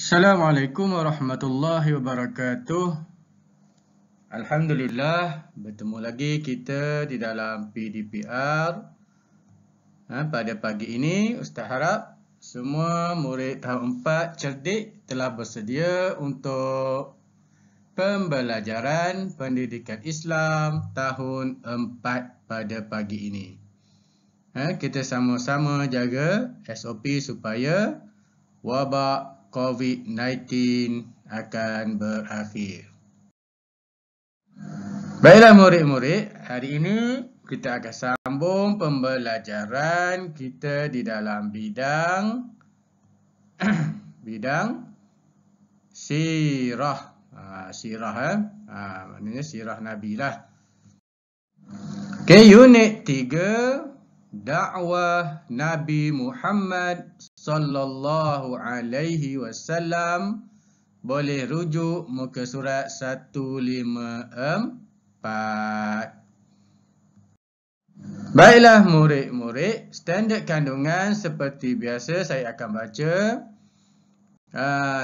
Assalamualaikum warahmatullahi wabarakatuh. Alhamdulillah, bertemu lagi kita di dalam PDPR. Pada pagi ini, Ustaz harap semua murid tahun 4 cerdik telah bersedia untuk pembelajaran pendidikan Islam tahun 4 pada pagi ini. Kita sama-sama jaga SOP supaya wabak COVID-19 akan berakhir. Baiklah murid-murid, hari ini kita akan sambung pembelajaran kita di dalam bidang sirah. Maknanya sirah Nabi lah. Okay, unit 3, dakwah Nabi Muhammad sallallahu alaihi wasallam. Boleh rujuk muka surat 154. Baiklah murid-murid, standard kandungan seperti biasa saya akan baca.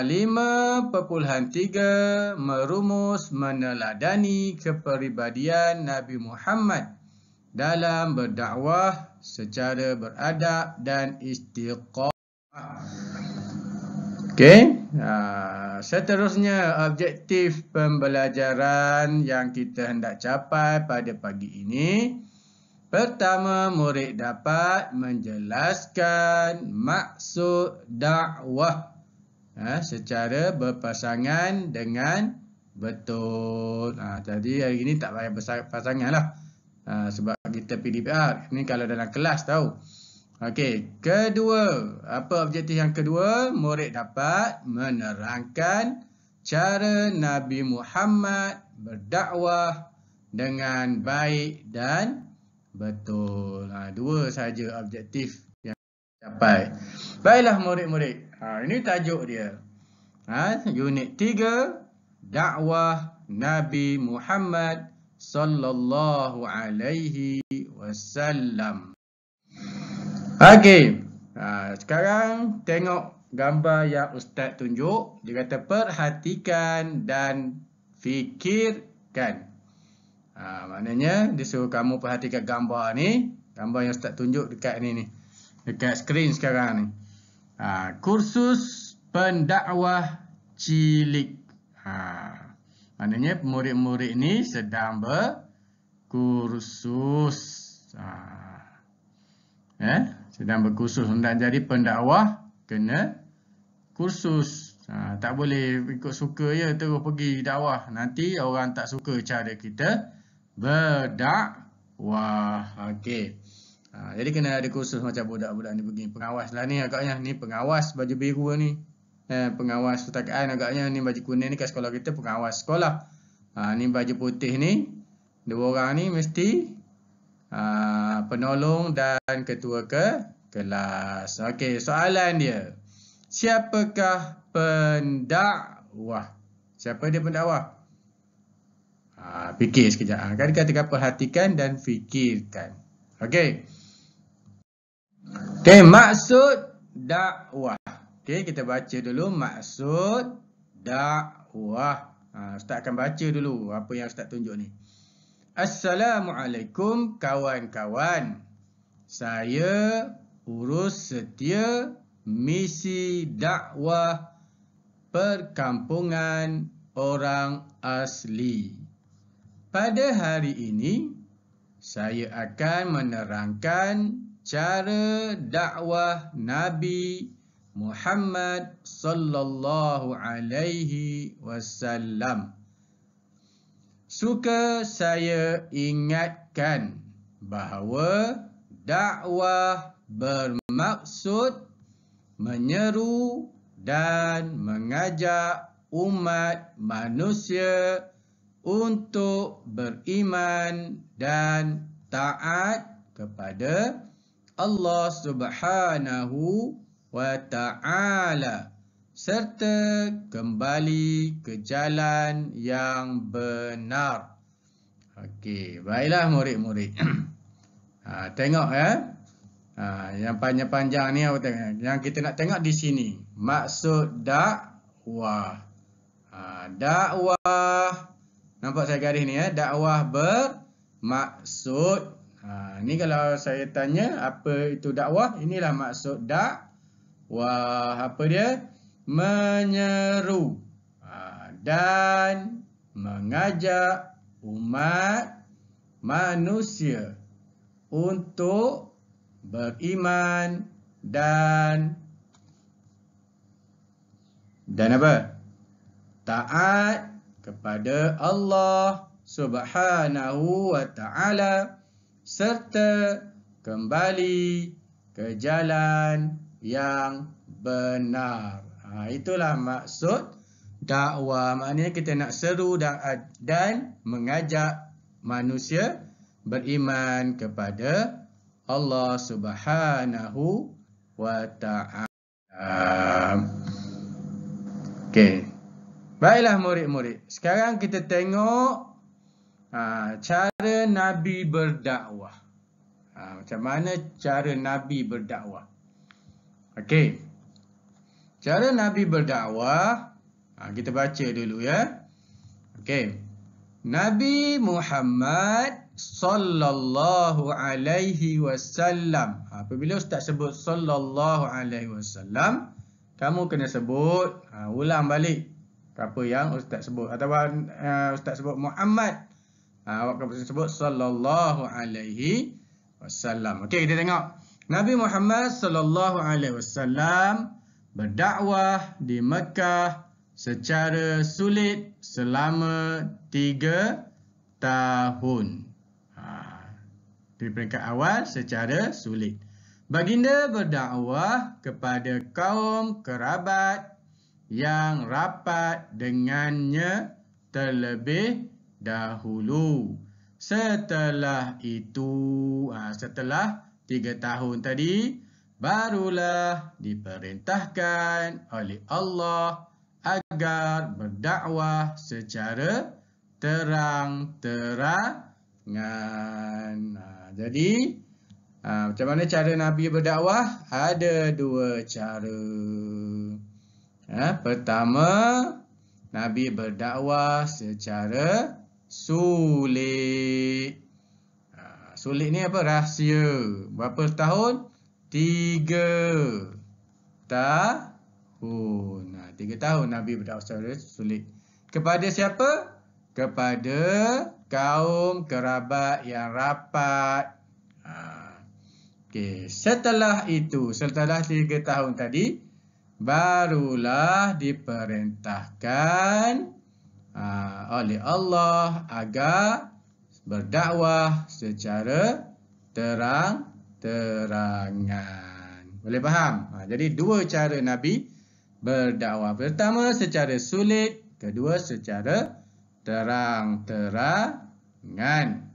5.3 merumus meneladani kepribadian Nabi Muhammad dalam berdakwah secara beradab dan istiqamah. Okey, seterusnya objektif pembelajaran yang kita hendak capai pada pagi ini. Pertama, murid dapat menjelaskan maksud dakwah secara berpasangan dengan betul. Jadi hari ini tak payah berpasangan lah. Sebab kita PDPR. Ini kalau dalam kelas tahu. Okey, kedua. Apa objektif yang kedua? Murid dapat menerangkan cara Nabi Muhammad berdakwah dengan baik dan betul. Dua saja objektif yang capai. Baiklah murid-murid. Ini tajuk dia. Unit 3, dakwah Nabi Muhammad sallallahu alaihi wasallam. Okey. Sekarang tengok gambar yang Ustaz tunjuk. Dia kata perhatikan dan fikirkan. Maknanya dia suruh kamu perhatikan gambar ni. Gambar yang Ustaz tunjuk dekat ni. Dekat skrin sekarang ni. Kursus pendakwah cilik. Maknanya murid-murid ni sedang berkursus. Sedang berkursus. Nak jadi pendakwah, kena kursus. Tak boleh ikut suka je terus pergi dakwah. Nanti orang tak suka cara kita berdakwah. Okey. Jadi kena ada kursus macam budak-budak ni pergi. Pengawas lah ni agaknya. Ni pengawas baju biru ni. Pengawas pertakaan agaknya. Ni baju kuning ni kat sekolah kita pengawas sekolah. Ni baju putih ni. Dua orang ni mesti penolong dan ketua kelas. Okey, soalan dia. Siapakah pendakwah? Siapa dia pendakwah? Fikir sekejap. Kan dikatakan perhatikan dan fikirkan. Okey. Okey, maksud dakwah. Okey, kita baca dulu maksud dakwah. Ustaz akan baca dulu apa yang Ustaz tunjuk ni. Assalamualaikum kawan-kawan. Saya urus setia misi dakwah perkampungan orang asli. Pada hari ini, saya akan menerangkan cara dakwah Nabi Muhammad sallallahu alaihi wasallam. Suka saya ingatkan bahawa dakwah bermaksud menyeru dan mengajak umat manusia untuk beriman dan taat kepada Allah Subhanahu wa Ta'ala serta kembali ke jalan yang benar. Okey, baiklah murid-murid. Tengok ya. Yang panjang-panjang ni apa tengok. Yang kita nak tengok di sini. Maksud dakwah. Dakwah. Nampak saya garis ni ya. Dakwah bermaksud. Ni kalau saya tanya apa itu dakwah, inilah maksud dakwah. Apa dia? Menyeru dan mengajak umat manusia untuk beriman dan apa? Taat kepada Allah Subhanahu wa ta'ala serta kembali ke jalan yang benar. Itulah maksud dakwah. Maknanya kita nak seru dan mengajak manusia beriman kepada Allah Subhanahu wa ta'ala. Okey. Baiklah murid-murid. Sekarang kita tengok cara Nabi berdakwah. Macam mana cara Nabi berdakwah? Okey. Cara Nabi berdakwah, kita baca dulu ya. Okey. Nabi Muhammad sallallahu alaihi wasallam. Apabila ustaz sebut sallallahu alaihi wasallam, kamu kena sebut, ulang balik apa yang ustaz sebut. Ataupun ustaz sebut Muhammad, awak kena sebut sallallahu alaihi wasallam. Okey, kita tengok. Nabi Muhammad sallallahu alaihi wasallam berdakwah di Mekah secara sulit selama 3 tahun. Di peringkat awal secara sulit. Baginda berdakwah kepada kaum kerabat yang rapat dengannya terlebih dahulu. Setelah itu, setelah 3 tahun tadi, barulah diperintahkan oleh Allah agar berdakwah secara terang-terangan. Jadi, macam mana cara Nabi berdakwah? Ada 2 cara. Pertama, Nabi berdakwah secara sulit. Sulit ni apa? Rahsia. Berapa tahun? 3 tahun. 3 tahun Nabi berdakwah secara sulit. Kepada siapa? Kepada kaum kerabat yang rapat. Okey, setelah itu, setelah 3 tahun tadi, barulah diperintahkan oleh Allah agar berdakwah secara terang-terangan. Boleh faham? Jadi 2 cara Nabi berdakwah. Pertama secara sulit, kedua secara terang-terangan.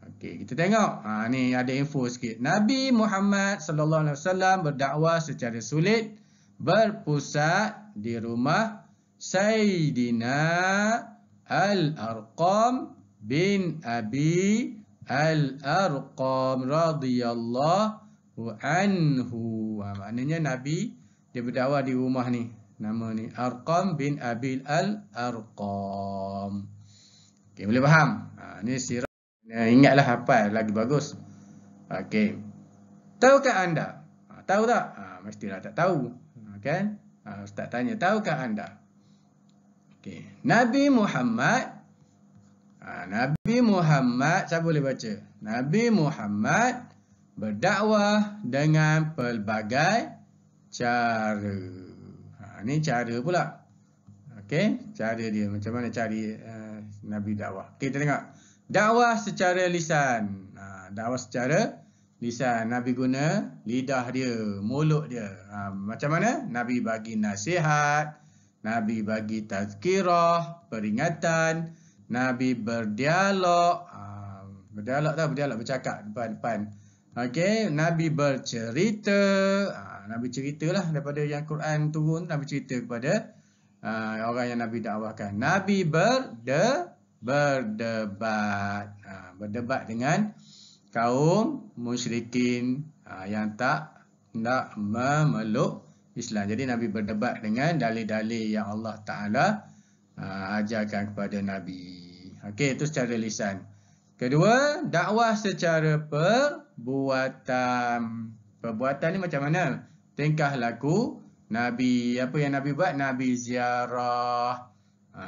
Okey, kita tengok. Ni ada info sikit. Nabi Muhammad sallallahu alaihi wasallam berdakwah secara sulit berpusat di rumah Sayyidina Al-Arqam bin Abi Al-Arqam radhiyallahu anhu. Maknanya Nabi dia berdakwah di rumah ni. Nama ni Arqam bin Abi Al-Arqam. Okey, boleh faham? Ni sirah. Ingatlah hafal lagi bagus. Okey. Tahukah anda? Tahu tak? Mestilah tak tahu. Kan? Ustaz tanya, tahukah anda? Okey. Nabi Muhammad, siapa boleh baca? Nabi Muhammad berdakwah dengan pelbagai cara. Ni cara pula. Okey, cara dia macam mana cari Nabi dakwah. Okey, kita tengok. Dakwah secara lisan. Dakwah secara lisan. Nabi guna lidah dia, mulut dia. Macam mana? Nabi bagi nasihat, Nabi bagi tazkirah, peringatan, Nabi berdialog. Berdialog tak? Berdialog, bercakap depan-depan. Okey, Nabi bercerita. Nabi ceritalah daripada yang Quran turun, Nabi cerita kepada orang yang Nabi dakwahkan. Nabi berdebat. Berdebat dengan kaum musyrikin yang tak memeluk Islam. Jadi Nabi berdebat dengan dalil-dalil yang Allah Ta'ala ajarkan kepada Nabi. Okey, itu secara lisan. Kedua, dakwah secara perbuatan. Perbuatan ni macam mana? Tingkah laku Nabi. Apa yang Nabi buat? Nabi ziarah.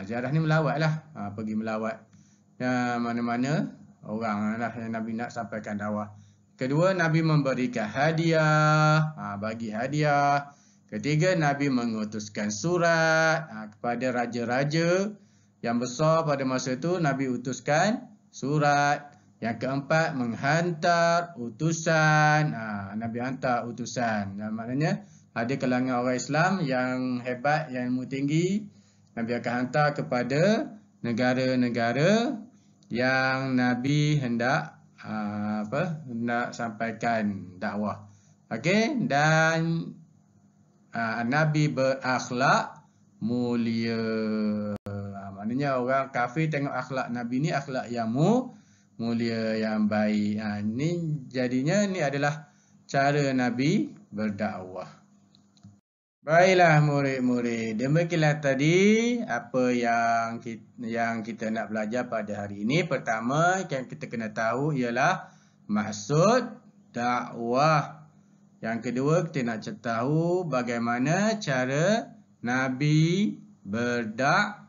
Ziarah ni melawat lah. Pergi melawat. Mana-mana orang lah yang Nabi nak sampaikan dakwah. Kedua, Nabi memberikan hadiah. Bagi hadiah. Ketiga, Nabi mengutuskan surat kepada raja-raja yang besar pada masa itu. Nabi utuskan surat. Yang keempat, menghantar utusan. Nabi hantar utusan. Maknanya, ada kalangan orang Islam yang hebat, yang ilmu tinggi. Nabi akan hantar kepada negara-negara yang Nabi hendak sampaikan dakwah. Okey, dan Nabi berakhlak mulia. Maknanya orang kafir tengok akhlak Nabi ni akhlak yang mulia, yang baik. Ini jadinya ni adalah cara Nabi berdakwah. Baiklah murid-murid, demikianlah tadi apa yang kita nak belajar pada hari ini. Pertama yang kita kena tahu ialah maksud dakwah. Yang kedua, kita nak tahu bagaimana cara Nabi berdakwah.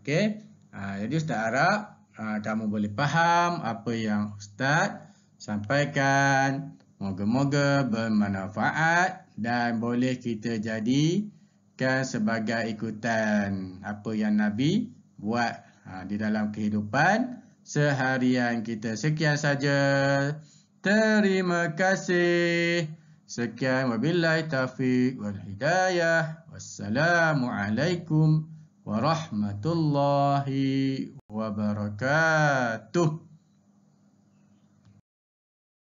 Okey. Jadi Ustaz harap kamu boleh faham apa yang Ustaz sampaikan. Moga-moga bermanfaat dan boleh kita jadikan sebagai ikutan apa yang Nabi buat di dalam kehidupan seharian kita. Sekian saja. Terima kasih. Sekian, wabillahi taufiq wal hidayah. Wassalamualaikum warahmatullahi wabarakatuh.